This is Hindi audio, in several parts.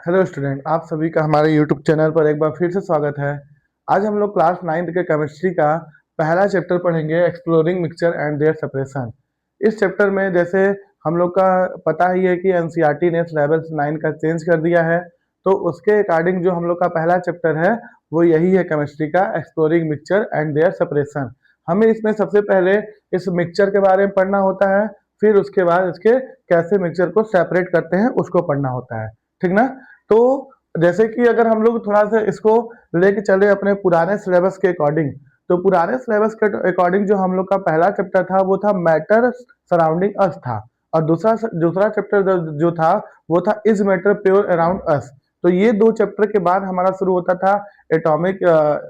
हेलो स्टूडेंट, आप सभी का हमारे यूट्यूब चैनल पर एक बार फिर से स्वागत है। आज हम लोग क्लास 9th के केमिस्ट्री का पहला चैप्टर पढ़ेंगे, exploring mixture and their separation. इस चैप्टर में जैसे हम लोग का पता ही है कि एनसीईआरटी ने सिलेबस 9 का चेंज कर दिया है, तो उसके अकॉर्डिंग जो हम लोग का पहला चैप्टर है वो यही है केमिस्ट्री का, exploring mixture and their separation. हमें इसमें सबसे पहले इस मिक्सचर के बारे में पढ़ना होता है, फिर उसके बाद इसके कैसे मिक्सचर को सेपरेट करते हैं उसको पढ़ना होता है, ठीक ना। तो जैसे कि अगर हम लोग थोड़ा सा इसको लेके चले अपने पुराने सिलेबस के अकॉर्डिंग, तो पुराने सिलेबस के अकॉर्डिंग जो हम लोग का पहला चैप्टर था वो था मैटर सराउंडिंग अस था, और दूसरा दूसरा चैप्टर जो था वो था is matter pure around us. तो ये दो चैप्टर के बाद हमारा शुरू होता था एटॉमिक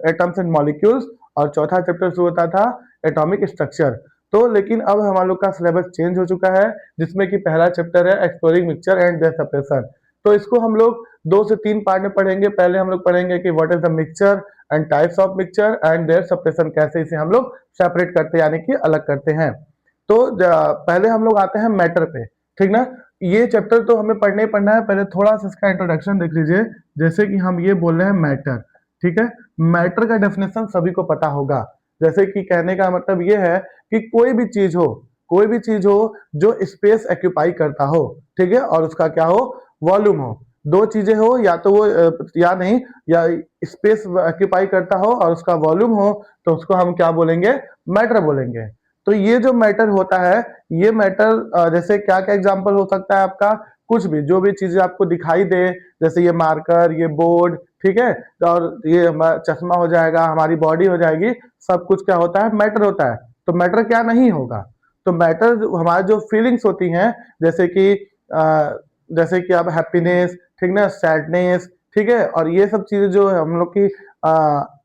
एटम्स एंड मॉलिक्यूल्स, और चौथा चैप्टर शुरू होता था एटॉमिक स्ट्रक्चर। तो लेकिन अब हमारा लोग का सिलेबस चेंज हो चुका है, जिसमें कि पहला चैप्टर है exploring mixture and their separation. तो इसको हम लोग 2 से 3 पार्ट में पढ़ेंगे। पहले हम लोग पढ़ेंगे कि what is the mixture and types of mixture and their separation, कैसे इसे हम लोग सेपरेट करते हैं यानी कि अलग करते हैं। तो पहले हम लोग आते हैं मैटर पे, ठीक ना। ये चैप्टर तो हमें पढ़ने ही पढ़ना है, पहले थोड़ा सा इसका इंट्रोडक्शन देख लीजिए। जैसे कि हम ये बोल रहे हैं मैटर, ठीक है। मैटर का डेफिनेशन सभी को पता होगा। जैसे कि कहने का मतलब ये है कि कोई भी चीज हो, कोई भी चीज हो जो स्पेस ऑक्यूपाई करता हो, ठीक है, और उसका क्या हो, वॉल्यूम हो। दो चीजें हो, या तो वो या नहीं, या स्पेस ऑक्यूपाई करता हो और उसका वॉल्यूम हो, तो उसको हम क्या बोलेंगे, मैटर बोलेंगे। तो ये जो मैटर होता है, ये मैटर जैसे क्या क्या एग्जांपल हो सकता है आपका, कुछ भी, जो भी चीजें आपको दिखाई दे, जैसे ये मार्कर, ये बोर्ड, ठीक है, और ये चश्मा हो जाएगा, हमारी बॉडी हो जाएगी, सब कुछ क्या होता है, मैटर होता है। तो मैटर क्या नहीं होगा, तो मैटर हमारी जो फीलिंग्स होती हैं, जैसे कि जैसे कि अब हैप्पीनेस, ठीक ना, सैडनेस, ठीक है, और ये सब चीजें जो हम लोग की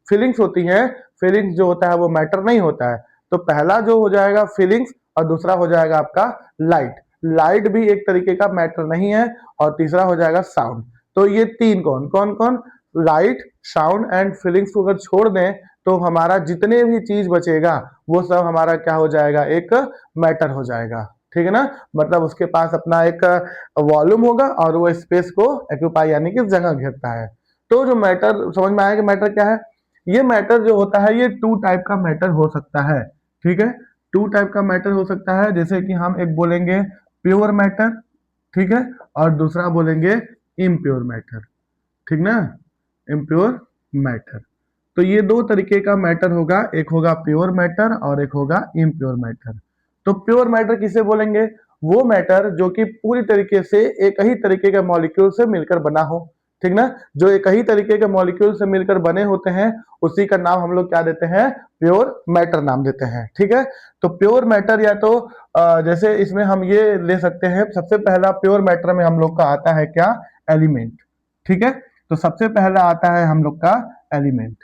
फीलिंग्स होती हैं, फीलिंग्स जो होता है वो मैटर नहीं होता है। तो पहला जो हो जाएगा फीलिंग्स, और दूसरा हो जाएगा आपका लाइट। लाइट भी एक तरीके का मैटर नहीं है, और तीसरा हो जाएगा साउंड। तो ये तीन कौन कौन कौन, लाइट, साउंड एंड फीलिंग्स को अगर छोड़ दें तो हमारा जितने भी चीज बचेगा वो सब हमारा क्या हो जाएगा, एक मैटर हो जाएगा, ठीक है ना। मतलब उसके पास अपना एक वॉल्यूम होगा और वो स्पेस को एक्यूपाई यानी कि जगह घेरता है। तो जो मैटर, समझ में आया कि मैटर क्या है। ये मैटर जो होता है ये 2 टाइप का मैटर हो सकता है, ठीक है। 2 टाइप का मैटर हो सकता है, जैसे कि हम एक बोलेंगे प्योर मैटर, ठीक है, और दूसरा बोलेंगे इम्प्योर मैटर, ठीक ना, इम्प्योर मैटर। तो ये 2 तरीके का मैटर होगा, एक होगा प्योर मैटर और एक होगा इम्प्योर मैटर। तो प्योर मैटर किसे बोलेंगे, वो मैटर जो कि पूरी तरीके से एक ही तरीके के मॉलिक्यूल से मिलकर बना हो, ठीक ना। जो एक ही तरीके के मॉलिक्यूल से मिलकर बने होते हैं उसी का नाम हम लोग क्या देते हैं, प्योर मैटर नाम देते हैं, ठीक है। तो प्योर मैटर या तो जैसे इसमें हम ये ले सकते हैं, सबसे पहला प्योर मैटर में हम लोग का आता है क्या, एलिमेंट, ठीक है। तो सबसे पहला आता है हम लोग का एलिमेंट,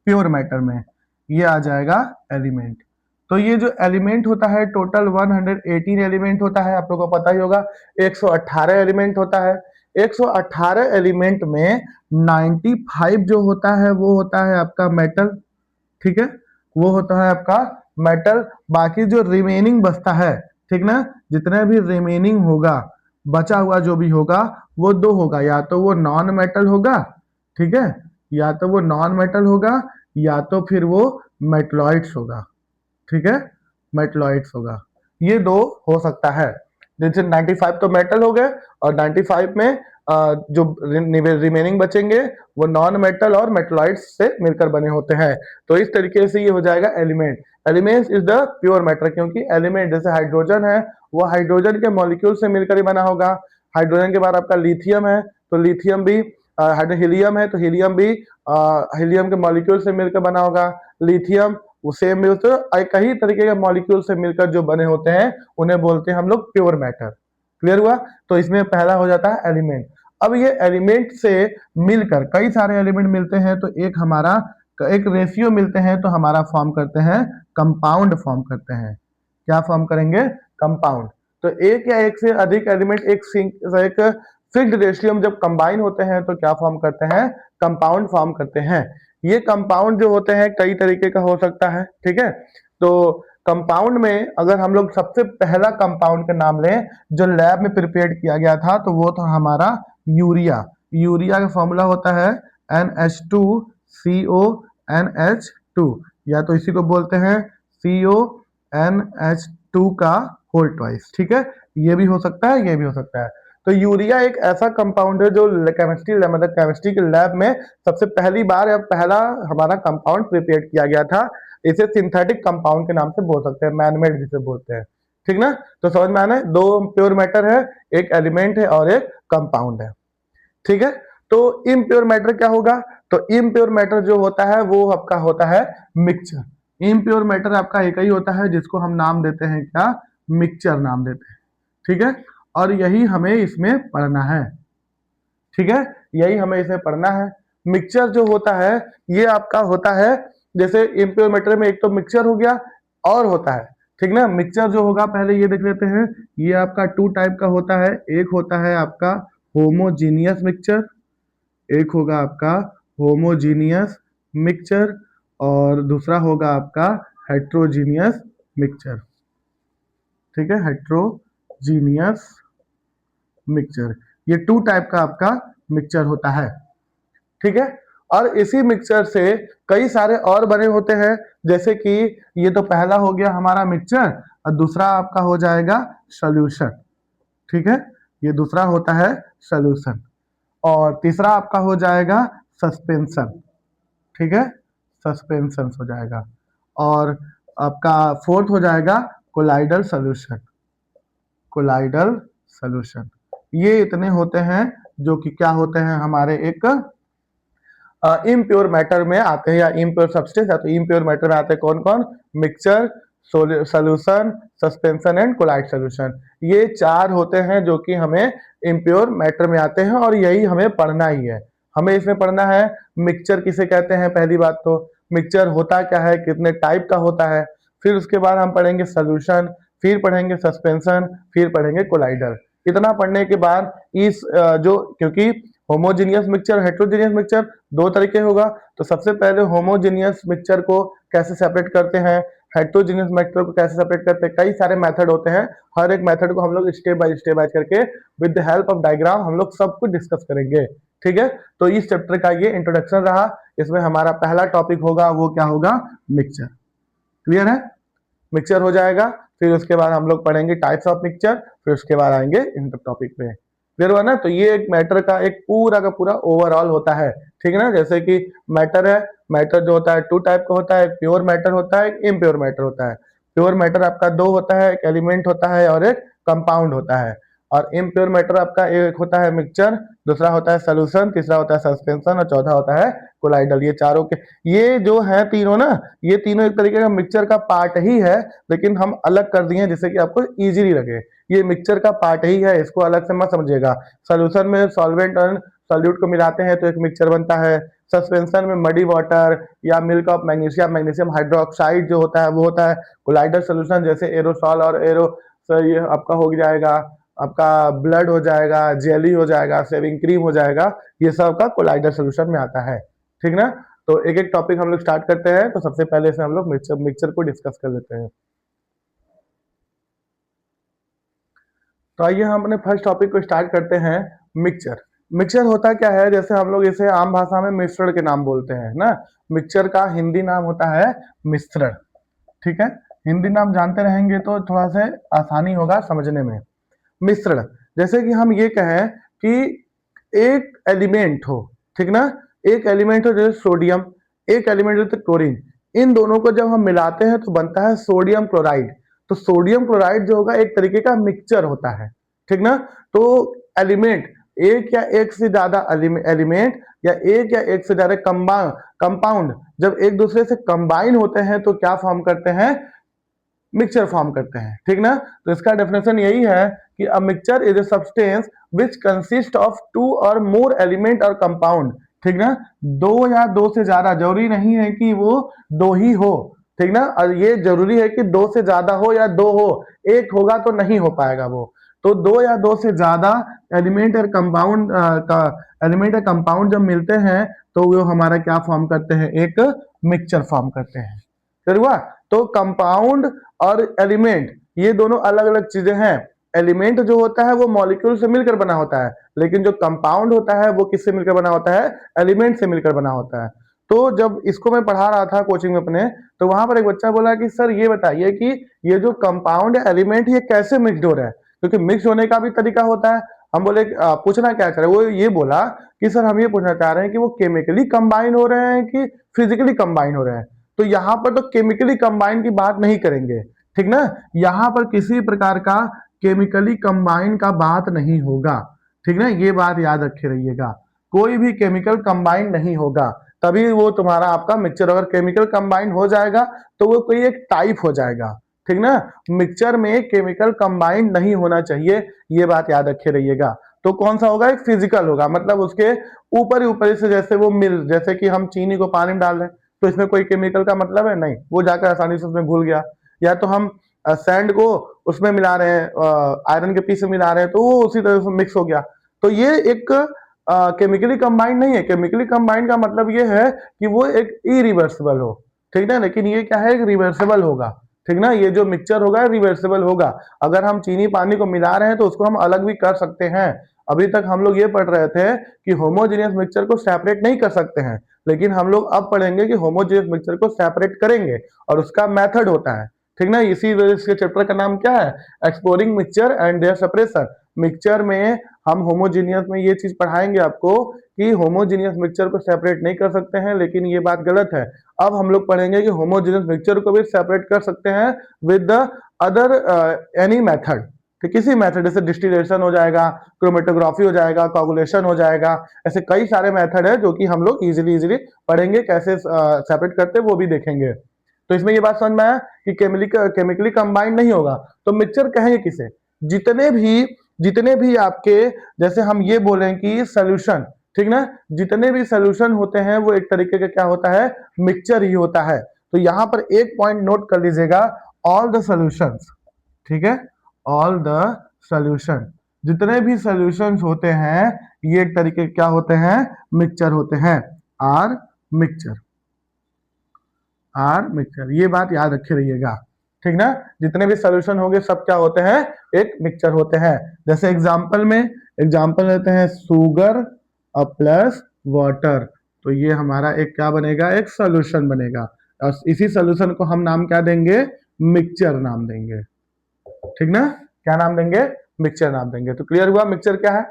प्योर मैटर में ये आ जाएगा एलिमेंट। तो ये जो एलिमेंट होता है टोटल 118 एलिमेंट होता है, आप लोगों को पता ही होगा। 118 एलिमेंट होता है। 118 एलिमेंट में 95 जो होता है वो होता है आपका मेटल, ठीक है, वो होता है आपका मेटल। बाकी जो रिमेनिंग बचता है, ठीक ना, जितने भी रिमेनिंग होगा, बचा हुआ जो भी होगा वो दो होगा, या तो वो नॉन मेटल होगा, ठीक है, या तो वो नॉन मेटल होगा, या तो फिर वो मेटलॉइड्स होगा, ठीक है, मेटलॉइड्स होगा। ये दो हो सकता है। जैसे 95 तो मेटल हो गए, और 95 में जो रिमेनिंग बचेंगे वो नॉन मेटल और मेटलॉइड्स से मिलकर बने होते हैं। तो इस तरीके से ये हो जाएगा element. Elements is the pure matter, क्योंकि एलिमेंट जैसे हाइड्रोजन है वो हाइड्रोजन के मॉलिक्यूल से मिलकर ही बना होगा। हाइड्रोजन के बाद आपका लिथियम है, तो लिथियम भी, हीलियम है तो हीलियम भी हीलियम के मॉलिक्यूल से मिलकर बना होगा। लिथियम वो सेम भी होते हैं, एक ही तरीके के मॉलिक्यूल से मिलकर जो बने होते हैं उन्हें बोलते हैं हम लोग प्योर मैटर। क्लियर हुआ। तो इसमें पहला हो जाता है एलिमेंट। अब ये एलिमेंट से मिलकर कई सारे एलिमेंट मिलते हैं, तो एक हमारा एक रेशियो मिलते हैं, तो हमारा फॉर्म करते हैं कंपाउंड, फॉर्म करते हैं। क्या फॉर्म करेंगे, कंपाउंड। तो एक या एक से अधिक एलिमेंट एक फिक्स्ड रेशियो में जब कंबाइन होते हैं तो क्या फॉर्म करते हैं, कंपाउंड फॉर्म करते हैं। ये कंपाउंड जो होते हैं कई तरीके का हो सकता है, ठीक है। तो कंपाउंड में अगर हम लोग सबसे पहला कंपाउंड का नाम लें जो लैब में प्रिपेयर किया गया था, तो वो था हमारा यूरिया। यूरिया का फॉर्मूला होता है NH2CONH2, या तो इसी को बोलते हैं CONH2 का होल ट्वाइस। ठीक है, ये भी हो सकता है, ये भी हो सकता है। तो यूरिया एक ऐसा कंपाउंड है जो केमिस्ट्री मतलब केमिस्ट्री के लैब में सबसे पहली बार या पहला हमारा कंपाउंड प्रिपेयर किया गया था। इसे सिंथेटिक कंपाउंड के नाम से बोल सकते हैं, मैनमेड जिसे बोलते हैं। ठीक ना, तो समझ में आना है, दो प्योर मैटर है, एक एलिमेंट है और एक कंपाउंड है। ठीक है, तो इम्प्योर मैटर क्या होगा? तो इम्प्योर मैटर जो होता है वो आपका होता है मिक्सचर। इम्प्योर मैटर आपका एक ही होता है जिसको हम नाम देते हैं क्या? मिक्सचर नाम देते हैं। ठीक है, और यही हमें इसमें पढ़ना है। ठीक है, यही हमें इसमें पढ़ना है। मिक्सचर जो होता है ये आपका होता है, जैसे इम्प्योर मैटर में एक तो मिक्सचर हो गया और होता है। ठीक ना, मिक्सचर जो होगा पहले ये देख लेते हैं, ये आपका टू टाइप का होता है। एक होता है आपका होमोजीनियस मिक्सचर, एक होगा आपका होमोजीनियस मिक्सचर, और दूसरा होगा आपका हेट्रोजीनियस मिक्सचर। ठीक है, हेट्रोजीनियस मिक्सचर, ये टू टाइप का आपका मिक्सचर होता है। ठीक है, और इसी मिक्सचर से कई सारे और बने होते हैं, जैसे कि ये तो पहला हो गया हमारा मिक्सचर, और दूसरा आपका हो जाएगा सॉल्यूशन। ठीक है, ये दूसरा होता है सॉल्यूशन, और तीसरा आपका हो जाएगा सस्पेंशन। ठीक है, सस्पेंशन हो जाएगा, और आपका फोर्थ हो जाएगा कोलाइडल सॉल्यूशन। कोलाइडल सॉल्यूशन, ये इतने होते हैं जो कि क्या होते हैं हमारे एक इम्प्योर मैटर में आते हैं, या इम्प्योर सब्सटेंस, या तो इम्प्योर मैटर में आते हैं कौन कौन? Mixture, solution, suspension and colloid solution. ये चार होते हैं जो कि हमें इम्प्योर मैटर में आते हैं, और यही हमें पढ़ना ही है। हमें इसमें पढ़ना है मिक्सचर किसे कहते हैं, पहली बात तो मिक्सचर होता क्या है, कितने टाइप का होता है, फिर उसके बाद हम पढ़ेंगे सॉल्यूशन, फिर पढ़ेंगे सस्पेंशन, फिर पढ़ेंगे कोलाइडर। इतना पढ़ने के बाद इस जो, क्योंकि होमोजीनियस मिक्सचर, हेट्रोजीनियस मिक्सचर दो तरीके होगा, तो सबसे पहले होमोजीनियस मिक्सचर को कैसे सेपरेट करते हैं, हेट्रोजीनियस मिक्सचर को कैसे सेपरेट करते हैं, कई सारे मेथड होते हैं। हर एक मेथड को हम लोग स्टेप बाय करके with the help of diagram हम लोग सब कुछ डिस्कस करेंगे। ठीक है, तो इस चैप्टर का ये इंट्रोडक्शन रहा। इसमें हमारा पहला टॉपिक होगा वो क्या होगा? मिक्सचर। क्लियर है? मिक्सचर हो जाएगा, फिर उसके बाद हम लोग पढ़ेंगे टाइप्स ऑफ मिक्सचर, फिर उसके बाद आएंगे इन टॉपिक पे। क्लियर हुआ ना? तो ये एक मैटर का एक पूरा का पूरा ओवरऑल होता है। ठीक है ना, जैसे कि मैटर है, मैटर जो होता है टू टाइप का होता है, एक प्योर मैटर होता है, एक इम्प्योर मैटर होता है। प्योर मैटर आपका दो होता है, एक एलिमेंट होता है और एक कंपाउंड होता है। और इम्प्योर मैटर आपका एक होता है मिक्सचर, दूसरा होता है सोल्यूशन, तीसरा होता है सस्पेंशन, और चौथा होता है कोलाइडल। ये चारों के, ये जो है तीनों ना, ये तीनों एक तरीके का मिक्सचर का पार्ट ही है, लेकिन हम अलग कर दिए जिससे कि आपको इजीली लगे। ये मिक्सचर का पार्ट ही है, इसको अलग से मत समझिएगा। सोल्यूशन में सॉल्वेंट और सॉल्यूट को मिलाते हैं तो एक मिक्सचर बनता है। सस्पेंशन में मडी वाटर या milk of magnesium, magnesium hydroxide जो होता है वो होता है। कोलाइडल सोल्यूशन जैसे एरोसॉल और एरो, ये आपका हो जाएगा, आपका ब्लड हो जाएगा, जेली हो जाएगा, शेविंग क्रीम हो जाएगा, ये सब का कोलाइडल सोल्यूशन में आता है। ठीक ना, तो एक एक टॉपिक हम लोग स्टार्ट करते हैं। तो सबसे पहले से हम लोग मिक्सचर को डिस्कस कर लेते हैं। तो आइए हम अपने फर्स्ट टॉपिक को स्टार्ट करते हैं। मिक्सचर। मिक्सचर होता क्या है, जैसे हम लोग इसे आम भाषा में मिश्रण के नाम बोलते हैं ना। मिक्सचर का हिंदी नाम होता है मिश्रण। ठीक है, हिंदी नाम जानते रहेंगे तो थोड़ा सा आसानी होगा समझने में। मिश्रण, जैसे कि हम ये कहें कि एक एलिमेंट हो, ठीक ना, एक एलिमेंट हो जैसे सोडियम, एक एलिमेंट जैसे क्लोरीन, इन दोनों को जब हम मिलाते हैं तो बनता है सोडियम क्लोराइड। तो सोडियम क्लोराइड जो होगा एक तरीके का मिक्सचर होता है। ठीक ना, तो एलिमेंट, एक या एक से ज्यादा एलिमेंट या एक या एक से ज्यादा कंपाउंड जब एक दूसरे से कंबाइन होते हैं तो क्या फॉर्म करते हैं? मिक्सचर फॉर्म करते हैं। ठीक ना, तो इसका डेफिनेशन यही है कि a mixture is a substance which consist of two or more element or compound. ठीक ना, दो या दो से ज्यादा, जरूरी नहीं है कि वो दो ही हो। ठीक ना, और ये जरूरी है कि दो से ज्यादा हो या दो हो, एक होगा तो नहीं हो पाएगा वो। तो दो या दो से ज्यादा एलिमेंट और कंपाउंड का एलिमेंट और कंपाउंड जब मिलते हैं तो वो हमारा क्या फॉर्म करते हैं? एक मिक्सचर फॉर्म करते हैं। फिर हुआ, तो कंपाउंड और एलिमेंट ये दोनों अलग अलग चीजें हैं। एलिमेंट जो होता है वो मॉलिक्यूल से मिलकर बना होता है, लेकिन जो कंपाउंड होता है वो किससे मिलकर बना होता है, एलिमेंट से मिलकर बना होता है। तो जब इसको मैं पढ़ा रहा था कोचिंग में अपने, तो वहां पर एक बच्चा बोला कि सर ये बताइए कि ये जो कंपाउंड एलिमेंट ये कैसे मिक्सड हो रहा है, क्योंकि मिक्स होने का भी तरीका होता है। हम बोले पूछना क्या चाह रहे हैं, वो ये बोला कि सर हम ये पूछना चाह रहे हैं कि वो केमिकली कंबाइन हो रहे हैं कि फिजिकली कंबाइन हो रहे हैं। तो यहाँ पर तो केमिकली कंबाइन की बात नहीं करेंगे, ठीक ना। यहाँ पर किसी प्रकार का केमिकली कंबाइन का बात नहीं होगा, ठीक ना, ये बात याद रखे रहिएगा। कोई भी केमिकल कंबाइन नहीं होगा, तभी वो तुम्हारा आपका मिक्सचर अगर केमिकल कंबाइन हो जाएगा तो वो कोई एक टाइप हो जाएगा, ठीक ना। मिक्सचर में केमिकल कंबाइन नहीं होना चाहिए, ये बात याद रखे रहिएगा। तो कौन सा होगा, एक फिजिकल होगा, मतलब उसके ऊपर ही ऊपर से जैसे वो मिल, जैसे कि हम चीनी को पानी में डाल रहे हैं तो इसमें कोई केमिकल का मतलब है नहीं, वो जाकर आसानी से उसमें घुल गया। या तो हम सैंड को उसमें मिला रहे हैं, आयरन के पीस में मिला रहे हैं तो वो उसी तरह से मिक्स हो गया। तो ये एक केमिकली कंबाइंड नहीं है। केमिकली कंबाइंड का मतलब ये है कि वो एक इरिवर्सिबल हो, ठीक है, लेकिन ये क्या है, एक रिवर्सिबल होगा, ठीक ना। ये जो मिक्सचर होगा रिवर्सिबल होगा। अगर हम चीनी पानी को मिला रहे हैं तो उसको हम अलग भी कर सकते हैं। अभी तक हम लोग ये पढ़ रहे थे कि होमोजेनियस मिक्सचर को सेपरेट नहीं कर सकते हैं, लेकिन हम लोग अब पढ़ेंगे कि होमोजेनियस मिक्सचर को सेपरेट करेंगे और उसका मेथड होता है, ठीक ना। इसी वजह से चैप्टर का नाम क्या है, exploring mixture and their separation. Mixture में हम होमोजीनियस में ये चीज पढ़ाएंगे आपको कि होमोजीनियस मिक्सचर को सेपरेट नहीं कर सकते हैं, लेकिन ये बात गलत है। अब हम लोग पढ़ेंगे कि होमोजीनियस मिक्सचर को भी सेपरेट कर सकते हैं with the other any method, तो किसी मेथड जैसे डिस्टिलेशन हो जाएगा, क्रोमेटोग्राफी हो जाएगा, कोगुलेशन हो जाएगा, ऐसे कई सारे मेथड है जो कि हम लोग इजीली पढ़ेंगे, कैसे सेपरेट करते हैं वो भी देखेंगे। तो इसमें ये बात समझ में आया कि केमिकली कंबाइंड नहीं होगा। तो मिक्सचर कहेंगे किसे, जितने भी आपके, जैसे हम ये बोलें कि सोल्यूशन, ठीक ना, जितने भी सोल्यूशन होते हैं वो एक तरीके का क्या होता है, मिक्सचर ही होता है। तो यहां पर एक पॉइंट नोट कर लीजिएगा, ऑल द सॉल्यूशंस, ठीक है, ऑल द सॉल्यूशन, जितने भी सॉल्यूशंस होते हैं ये एक तरीके क्या होते हैं, मिक्सचर होते हैं, आर मिक्सचर, आर मिक्सचर, ये बात याद रखे रहिएगा, ठीक ना। जितने भी सॉल्यूशन होंगे सब क्या होते हैं, एक मिक्सचर होते हैं। जैसे एग्जांपल लेते हैं, सुगर प्लस वाटर, तो ये हमारा एक क्या बनेगा, एक सॉल्यूशन बनेगा, और इसी सॉल्यूशन को हम नाम क्या देंगे, मिक्सचर नाम देंगे, ठीक ना। क्या नाम देंगे, मिक्सचर नाम देंगे। तो क्लियर हुआ मिक्सचर क्या है,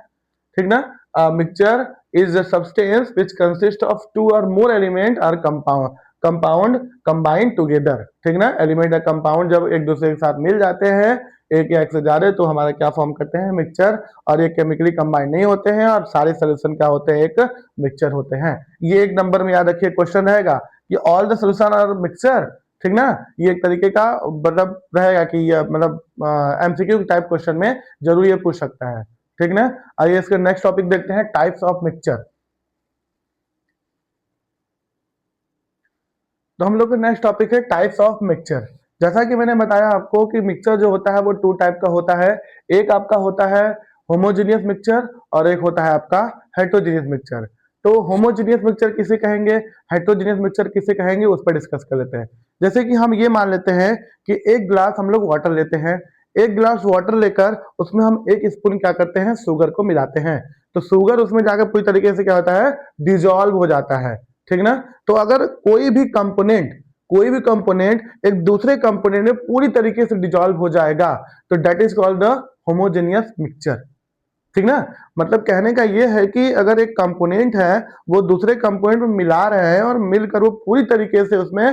ठीक ना। Mixture is a substance which consist of two or more element or compound combined together, ठीक ना। एलिमेंट और कंपाउंड जब एक दूसरे के साथ मिल जाते हैं, एक या एक से ज्यादा, तो हमारा क्या फॉर्म करते हैं, मिक्सचर। और ये केमिकली कंबाइंड नहीं होते हैं और सारे सोल्यूशन क्या होते हैं, एक मिक्सचर होते हैं। ये एक नंबर में याद रखिए, क्वेश्चन रहेगा कि all the solution are mixture, ठीक ना। ये एक तरीके का मतलब रहेगा कि ये मतलब एमसीक्यू टाइप क्वेश्चन में जरूर ये पूछ सकता है, ठीक ना। आइए इसके नेक्स्ट टॉपिक देखते हैं, टाइप्स ऑफ मिक्सचर। तो हम लोग का नेक्स्ट टॉपिक है टाइप्स ऑफ मिक्सचर। जैसा कि मैंने बताया आपको कि मिक्सचर जो होता है वो टू टाइप का होता है। एक आपका होता है होमोजेनियस मिक्सचर और एक होता है आपका हेटेरोजेनियस मिक्सचर। तो होमोजेनियस मिक्सचर किसे कहेंगे, हेटेरोजेनियस मिक्सचर किसे कहेंगे, उस पर डिस्कस कर लेते हैं। जैसे कि हम ये मान लेते हैं कि एक ग्लास हम लोग वाटर लेते हैं, एक ग्लास वाटर लेकर उसमें हम एक स्पून क्या करते हैं, शुगर को मिलाते हैं। तो शुगर उसमें जाकर पूरी तरीके से क्या होता है, डिजोल्व हो जाता है, ठीक ना। तो अगर कोई भी कंपोनेंट एक दूसरे कंपोनेंट में पूरी तरीके से डिजोल्व हो जाएगा तो that is called the homogeneous mixture, ठीक ना। मतलब कहने का ये है कि अगर एक कंपोनेंट है वो दूसरे कंपोनेंट में मिला रहे हैं और मिलकर वो पूरी तरीके से उसमें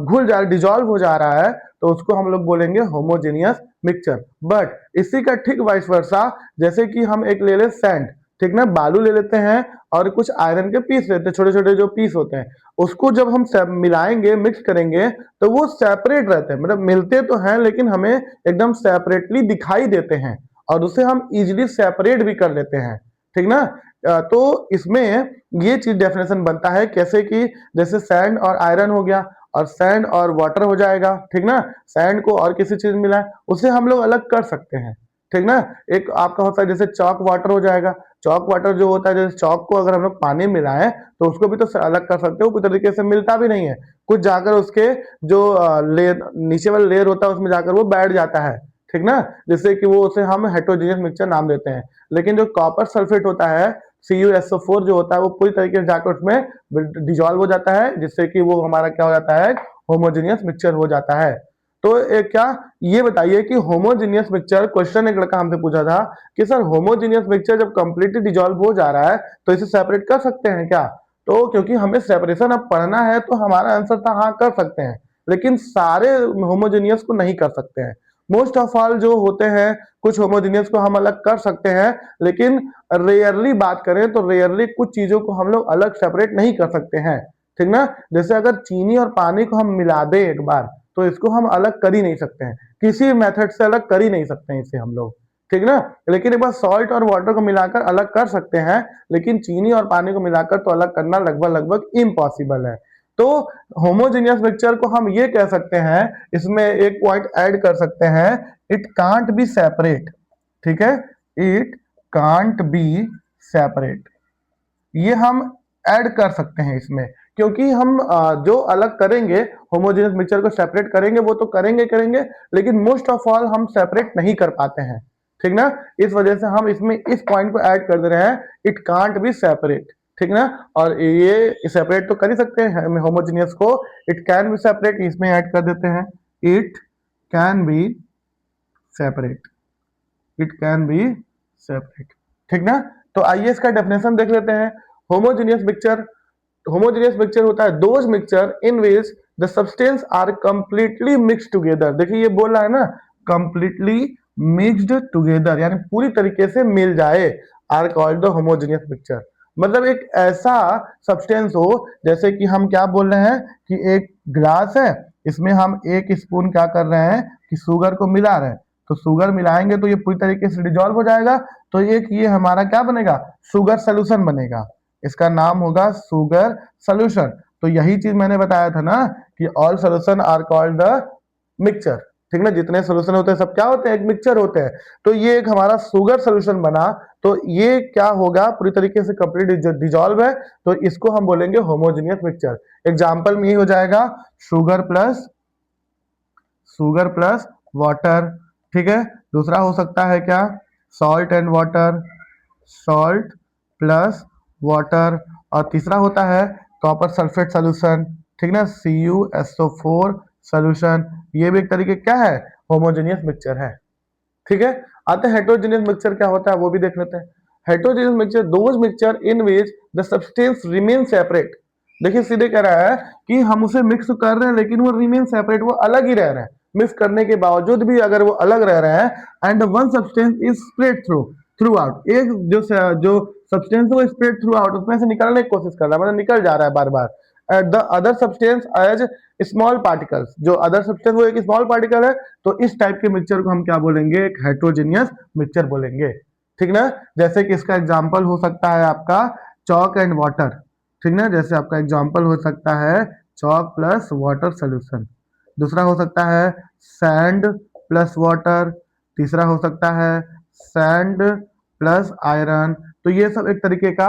घुल जा डिजोल्व हो जा रहा है तो उसको हम लोग बोलेंगे होमोजेनियस मिक्सचर। बट इसी का ठीक वाइस वर्सा, जैसे कि हम एक ले ले सैंड, ठीक ना, बालू ले लेते हैं और कुछ आयरन के पीस लेते हैं, छोटे छोटे जो पीस होते हैं, उसको जब हम मिलाएंगे, मिक्स करेंगे तो वो सेपरेट रहते हैं, मतलब मिलते तो हैं लेकिन हमें एकदम सेपरेटली दिखाई देते हैं और उसे हम इजिली सेपरेट भी कर लेते हैं, ठीक ना। तो इसमें ये चीज डेफिनेशन बनता है कैसे कि जैसे सैंड और आयरन हो गया और सैंड और वाटर हो जाएगा, ठीक ना। सैंड को और किसी चीज मिला है उसे हम लोग अलग कर सकते हैं, ठीक ना। एक आपका होता है जैसे चॉक वाटर हो जाएगा, चॉक वाटर जो होता है, जैसे चॉक को अगर हम लोग पानी में मिलाएं तो उसको भी तो अलग कर सकते हो, पूरी तरीके से मिलता भी नहीं है, कुछ जाकर उसके जो लेयर नीचे वाला लेयर होता है उसमें जाकर वो बैठ जाता है, ठीक ना, जिससे कि वो उसे हम हेटेरोजेनियस मिक्सचर नाम देते हैं। लेकिन जो कॉपर सल्फेट होता है CuSO4 जो होता है वो पूरी तरीके से जाकर उसमें डिजॉल्व हो जाता है, जिससे कि वो हमारा क्या हो जाता है, होमोजेनियस मिक्सचर हो जाता है। तो एक क्या, ये बताइए कि होमोजेनियस मिक्सचर, क्वेश्चन एक लड़का हमसे पूछा था कि सर होमोजेनियस मिक्सचर जब कंप्लीटली डिजॉल्व हो जा रहा है तो इसे सेपरेट कर सकते हैं क्या? तो क्योंकि हमें सेपरेशन अब पढ़ना है तो हमारा आंसर था हाँ कर सकते हैं, लेकिन सारे होमोजेनियस को नहीं कर सकते हैं। मोस्ट ऑफ ऑल जो होते हैं कुछ होमोजेनियस को हम अलग कर सकते हैं, लेकिन रेयरली बात करें तो रेयरली कुछ चीजों को हम लोग अलग सेपरेट नहीं कर सकते हैं, ठीक ना। जैसे अगर चीनी और पानी को हम मिला दें एक बार तो इसको हम अलग कर ही नहीं सकते हैं, किसी मेथड से अलग कर ही नहीं सकते हैं इसे हम लोग, ठीक ना। लेकिन एक बार सॉल्ट और वाटर को मिलाकर अलग कर सकते हैं, लेकिन चीनी और पानी को मिलाकर तो अलग करना लगभग लगभग इम्पॉसिबल है। तो होमोजेनियस मिक्सचर को हम ये कह सकते हैं, इसमें एक पॉइंट ऐड कर सकते हैं, इट कांट बी सेपरेट, ठीक है, इट कांट बी सेपरेट, ये हम ऐड कर सकते हैं इसमें, क्योंकि हम जो अलग करेंगे होमोजेनियस मिक्सचर को सेपरेट करेंगे वो तो करेंगे करेंगे, लेकिन मोस्ट ऑफ ऑल हम सेपरेट नहीं कर पाते हैं, ठीक ना। इस वजह से हम इसमें इस पॉइंट को ऐड कर दे रहे हैं, इट कांट बी सेपरेट, ठीक ना। और ये सेपरेट तो कर ही सकते हैं होमोजेनियस को, इट कैन बी सेपरेट इसमें ऐड कर देते हैं, it can be separate, it can be separate, ठीक ना। तो आइए इसका डेफिनेशन देख लेते हैं। होमोजेनियस मिक्सचर, होमोजेनियस मिक्सचर होता है those mixture in which the substance are completely mixed together. देखिए ये बोल रहा है ना, कंप्लीटली मिक्स्ड टुगेदर, यानी पूरी तरीके से मिल जाए, are called the homogeneous mixture. मतलब एक ऐसा सब्सटेंस हो, जैसे कि हम क्या बोल रहे हैं कि एक ग्लास है, इसमें हम एक स्पून क्या कर रहे हैं कि शुगर को मिला रहे हैं, तो शुगर मिलाएंगे तो ये पूरी तरीके से डिजॉल्व हो जाएगा, तो एक ये हमारा क्या बनेगा, शुगर सोल्यूशन बनेगा, इसका नाम होगा शुगर सोल्यूशन। तो यही चीज मैंने बताया था ना कि all solution are called the mixture, ठीक ना, जितने सोल्यूशन होते हैं सब क्या होते हैं, एक मिक्सचर होते हैं। तो ये एक हमारा शुगर सोल्यूशन बना, तो ये क्या होगा, पूरी तरीके से कंप्लीट डिजॉल्व है, तो इसको हम बोलेंगे होमोजेनियस मिक्सचर। एग्जांपल में ये हो जाएगा शुगर प्लस वाटर, ठीक है। दूसरा हो सकता है क्या, salt and water, salt plus water. और तीसरा होता है कॉपर सल्फेट सोल्यूशन, ठीक ना, CuSO4 सोल्यूशन। ये भी एक तरीके क्या है, होमोजेनियस मिक्सचर है, ठीक है। आते हैं हेटेरोजेनियस मिक्सचर क्या होता है वो भी देख लेते हैं। Heterogeneous mixture those mixture in which the substance remain separate. देखिए सीधे कह रहा है कि हम उसे मिक्स कर रहे हैं लेकिन वो रिमेन सेपरेट, वो अलग ही रह रहे हैं, मिक्स करने के बावजूद भी अगर वो अलग रह रहे हैं, and one substance is spread through out, एक जो सब्सटेंस है वो स्प्रेड थ्रू आउट, उसमें से निकलने की कोशिश कर रहा है, मतलब निकल जा रहा है बार बार। The other substance as small particles, जो अदर सब्सटेंस वो एक स्मॉल पार्टिकल है, तो इस टाइप के मिक्सचर को हम क्या बोलेंगे, एक हेटेरोजेनियस मिक्सचर बोलेंगे, ठीक ना। जैसे कि इसका एग्जांपल हो सकता है आपका चॉक एंड वाटर, ठीक ना, जैसे आपका एग्जांपल हो सकता है चॉक प्लस वाटर सोल्यूशन। दूसरा हो सकता है सैंड प्लस वाटर, तीसरा हो सकता है सैंड प्लस आयरन। तो ये सब एक तरीके का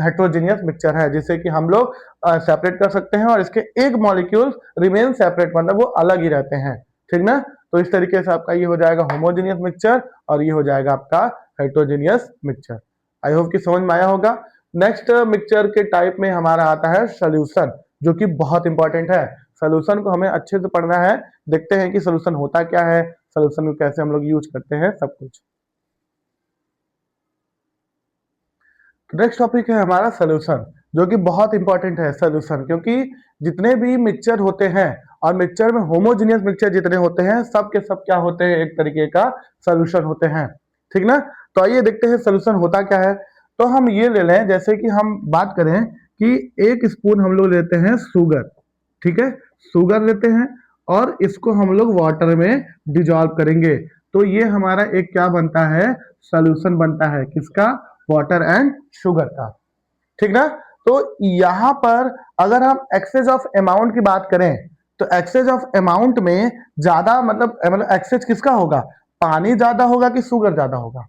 हेटेरोजेनियस मिक्सचर है, जिसे कि हम लोग सेपरेट कर सकते हैं और इसके एक मॉलिक्यूल रिमेन सेपरेट, मतलब वो अलग ही रहते हैं, ठीक ना। तो इस तरीके से आपका ये हो जाएगा होमोजेनियस मिक्सचर और ये हो जाएगा आपका हेटेरोजेनियस मिक्सचर। आई होप कि समझ में आया होगा। नेक्स्ट मिक्सचर के टाइप में हमारा आता है सोल्यूशन, जो कि बहुत इंपॉर्टेंट है। सोल्यूशन को हमें अच्छे से पढ़ना है, देखते हैं कि सोल्यूशन होता क्या है, सोल्यूशन को कैसे हम लोग यूज करते हैं, सब कुछ। नेक्स्ट टॉपिक है हमारा सोल्यूशन, जो कि बहुत इंपॉर्टेंट है सोल्यूशन, क्योंकि जितने भी मिक्सचर होते हैं और मिक्सचर में होमोजेनियस मिक्सचर जितने होते हैं सब के सब क्या होते हैं, एक तरीके का सोल्यूशन होते हैं, ठीक ना। तो आइए देखते हैं सोल्यूशन होता क्या है। तो हम ये ले लें, जैसे कि हम बात करें कि एक स्पून हम लोग लेते हैं शुगर, ठीक है, शुगर लेते हैं और इसको हम लोग वाटर में डिजॉल्व करेंगे, तो ये हमारा एक क्या बनता है, सोल्यूशन बनता है, किसका, वाटर एंड शुगर का, ठीक ना। तो यहां पर अगर हम एक्सेस ऑफ अमाउंट की बात करें, तो एक्सेस ऑफ अमाउंट में ज्यादा मतलब एक्सेस किसका होगा, पानी ज्यादा होगा कि शुगर ज्यादा होगा,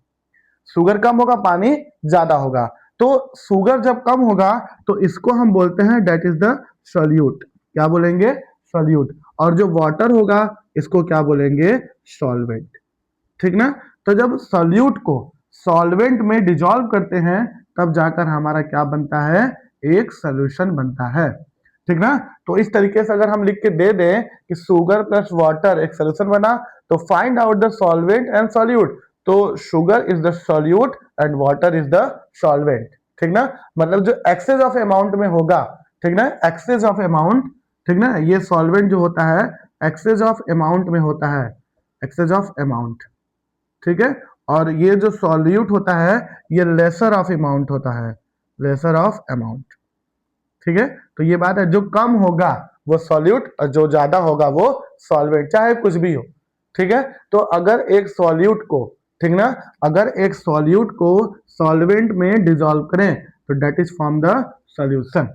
शुगर कम होगा पानी ज्यादा होगा। तो शुगर जब कम होगा तो इसको हम बोलते हैं डेट इज द सोल्यूट, क्या बोलेंगे, सोल्यूट। और जो वाटर होगा इसको क्या बोलेंगे, सॉल्वेंट, ठीक ना। तो जब सॉल्यूट को सॉल्वेंट में डिजॉल्व करते हैं तब जाकर हमारा क्या बनता है, एक सॉल्यूशन बनता है, ठीक ना। तो इस तरीके से अगर हम लिख के दे दें कि शुगर प्लस वाटर एक सॉल्यूशन बना, तो find out the solvent and solute, तो sugar is the solute and water is the solvent, ठीक ना। मतलब जो एक्सेस ऑफ अमाउंट में होगा, ठीक ना, एक्सेस ऑफ अमाउंट, ठीक ना, ये सॉल्वेंट जो होता है एक्सेस ऑफ अमाउंट में होता है, एक्सेस ऑफ अमाउंट, ठीक है। और ये जो सॉल्यूट होता है ये लेसर ऑफ अमाउंट होता है, लेसर ऑफ अमाउंट, ठीक है। तो ये बात है, जो कम होगा वो सॉल्यूट और जो ज्यादा होगा वो सॉल्वेंट, चाहे कुछ भी हो, ठीक है। तो अगर एक सॉल्यूट को, ठीक ना, अगर एक सॉल्यूट को सॉल्वेंट में डिसॉल्व करें तो that is form the solution,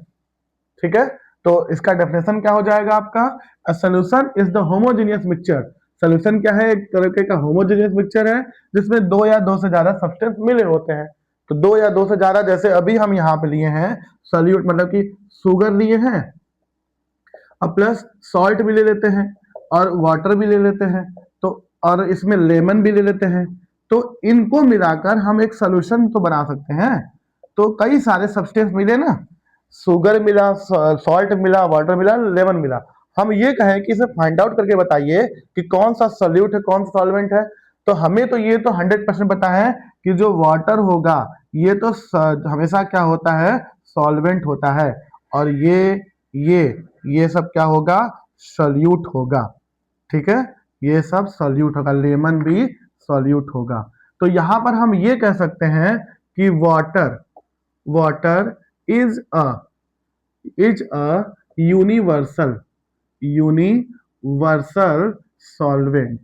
ठीक है। तो इसका डेफिनेशन क्या हो जाएगा आपका, a solution is the homogeneous mixture, solution क्या है, एक तरीके का होमोजेनियस मिक्सचर है जिसमें दो या दो से ज्यादा सब्सटेंस मिले होते हैं। तो दो या दो से ज्यादा, जैसे अभी हम यहाँ पे लिए हैं सॉल्यूट, मतलब कि शुगर लिए हैं, अब प्लस सॉल्ट भी ले लेते हैं और वाटर भी ले लेते हैं, तो और इसमें लेमन भी ले लेते हैं, तो इनको मिलाकर हम एक सॉल्यूशन तो बना सकते हैं। तो कई सारे सब्सटेंस मिले ना, शुगर मिला, सॉल्ट मिला, वाटर मिला, लेमन मिला, हम ये कहें कि इसे फाइंड आउट करके बताइए कि कौन सा सॉल्यूट है कौन सा सॉल्वेंट है। तो हमें तो ये तो 100% पता है कि जो वाटर होगा ये तो हमेशा क्या होता है, सॉल्वेंट होता है, और ये ये सब क्या होगा, सॉल्यूट होगा, ठीक है, ये सब सॉल्यूट होगा, लेमन भी सॉल्यूट होगा। तो यहां पर हम ये कह सकते हैं कि water, water is a is a universal, universal solvent,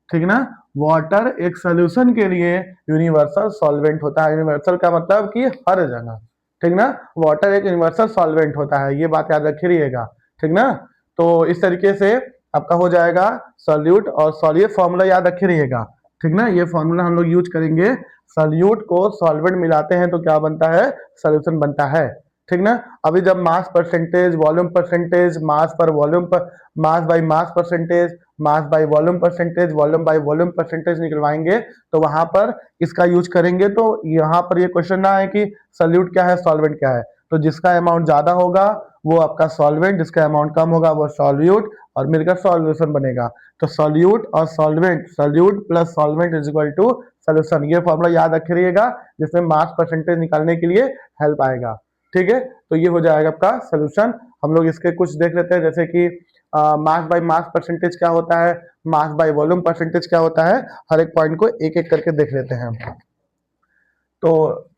ठीक ना। वाटर एक सॉल्यूशन के लिए यूनिवर्सल सॉल्वेंट होता है, यूनिवर्सल का मतलब कि हर जगह, ठीक ना। वाटर एक यूनिवर्सल सॉल्वेंट होता है, ये बात याद रखिएगा, ठीक ना। तो इस तरीके से आपका हो जाएगा सॉल्यूट और सॉल्यूट, फॉर्मूला याद रखिएगा, ठीक ना। ये फॉर्मूला हम लोग यूज करेंगे, सॉल्यूट को सॉल्वेंट मिलाते हैं तो क्या बनता है, सॉल्यूशन बनता है, ठीक ना। अभी जब mass percentage, volume percentage, mass per volume per, mass by mass percentage, mass by volume percentage, volume by volume percentage निकलवाएंगे तो वहां पर इसका यूज करेंगे। तो यहाँ पर ये क्वेश्चन ना है कि सॉल्यूट क्या है सॉल्वेंट क्या है, तो जिसका अमाउंट ज्यादा होगा वो आपका सॉल्वेंट, जिसका अमाउंट कम होगा वो सॉल्यूट, और मिलकर सॉल्यूशन बनेगा। तो सॉल्यूट और solvent, solute plus solvent is equal to solution, ये फॉर्मूला याद रखे रहिएगा जिसमें मास परसेंटेज निकालने के लिए हेल्प आएगा, ठीक है। तो ये हो जाएगा आपका सोल्यूशन। हम लोग इसके कुछ देख लेते हैं, जैसे कि मास बाय मास परसेंटेज क्या होता है, मास बाय वॉल्यूम परसेंटेज क्या होता है, हर एक पॉइंट को एक एक करके देख लेते हैं हम। तो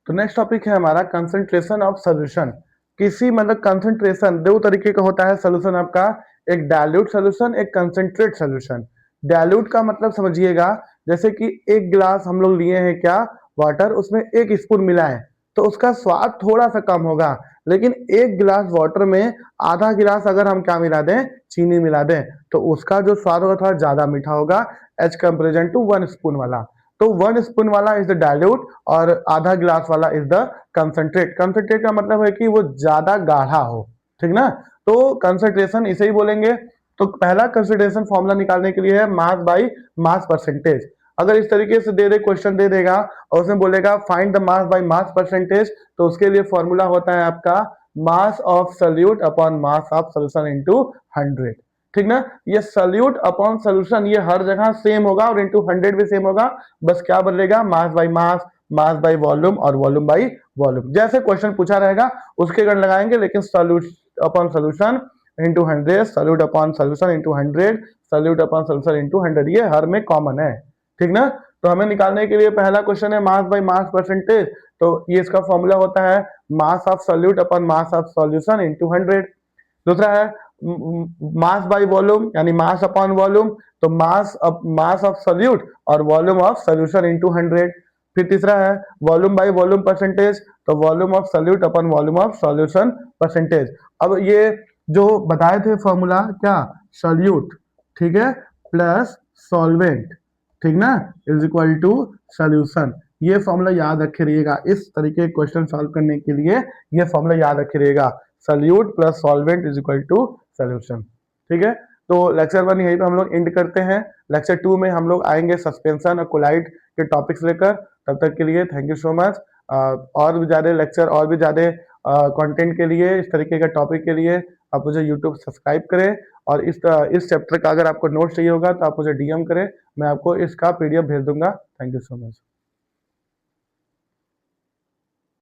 नेक्स्ट टॉपिक है हमारा कंसंट्रेशन ऑफ सॉल्यूशन। किसी मतलब कंसंट्रेशन दो तरीके का होता है सॉल्यूशन आपका, एक डाइल्यूट सॉल्यूशन, एक कंसंट्रेट सॉल्यूशन। डाइल्यूट का मतलब समझिएगा, जैसे कि एक गिलास हम लोग लिए हैं क्या, वाटर, उसमें एक स्पून मिलाएं तो उसका स्वाद थोड़ा सा कम होगा, लेकिन एक गिलास वाटर में आधा गिलास अगर हम क्या मिला दें, चीनी मिला दें, तो उसका जो स्वाद होगा थोड़ा ज्यादा मीठा होगा एज कंपेरिजन टू 1 स्पून वाला। तो 1 स्पून वाला इज द डाइल्यूट और आधा गिलास वाला इज द कंसंट्रेट। कंसंट्रेट का मतलब है कि वो ज्यादा गाढ़ा हो, ठीक ना। तो कंसंट्रेशन इसे ही बोलेंगे। तो पहला कंसंट्रेशन फॉर्मूला निकालने के लिए है मास बाय मास परसेंटेज। अगर इस तरीके से दे दे, क्वेश्चन दे देगा और उसमें बोलेगा find the mass by mass percentage, तो उसके लिए फॉर्मूला होता है आपका mass of solute upon mass of solution into 100, ठीक ना। ये सॉल्यूट अपॉन सॉल्यूशन ये हर जगह सेम होगा और इनटू 100 भी सेम होगा, बस क्या बदलेगा, मास by mass, mass by volume और वॉल्यूम बाय वॉल्यूम, जैसे क्वेश्चन पूछा रहेगा उसके गण लगाएंगे, लेकिन solute upon solution into 100, solute upon solution into 100, solute upon solution into 100, ये हर में कॉमन है, ठीक ना। तो हमें निकालने के लिए पहला क्वेश्चन है मास बाय मास परसेंटेज, तो ये इसका फॉर्मूला होता है mass of solute upon mass of solution into 100। दूसरा है मास बाय वॉल्यूम यानी मास अपॉन वॉल्यूम, तो मास ऑफ सॉल्यूट और वॉल्यूम ऑफ सॉल्यूशन इनटू 100। फिर तीसरा है वॉल्यूम बाय वॉल्यूम परसेंटेज, तो volume of solute upon volume of solution percentage. अब ये जो बताए थे फॉर्मूला क्या, सॉल्यूट, ठीक है, प्लस सॉल्वेंट, ठीक ना, इज इक्वल टू सॉल्यूशन। ये फॉर्मूला याद रखे रहिएगा, इस तरीके के क्वेश्चन सॉल्व करने के लिए ये फॉर्मूला याद रखे रहिएगा, solute plus solvent is equal to solution, ठीक है, तो लेक्चर 1 यहीं पे हम लोग एंड करते हैं। लेक्चर 2 में हम लोग आएंगे सस्पेंशन और कोलाइड के टॉपिक्स लेकर। तब तक के लिए थैंक यू सो मच। और भी ज़्यादा लेक्चर और भी ज़्यादा कंटेंट के लिए, इस तरीके के टॉपिक के लिए आप मुझे यूट्यूब सब्सक्राइब करें। और इस चैप्टर का अगर आपको नोट्स चाहिए होगा तो आप मुझे डीएम करें, मैं आपको इसका पीडीएफ भेज दूंगा। Thank you so much.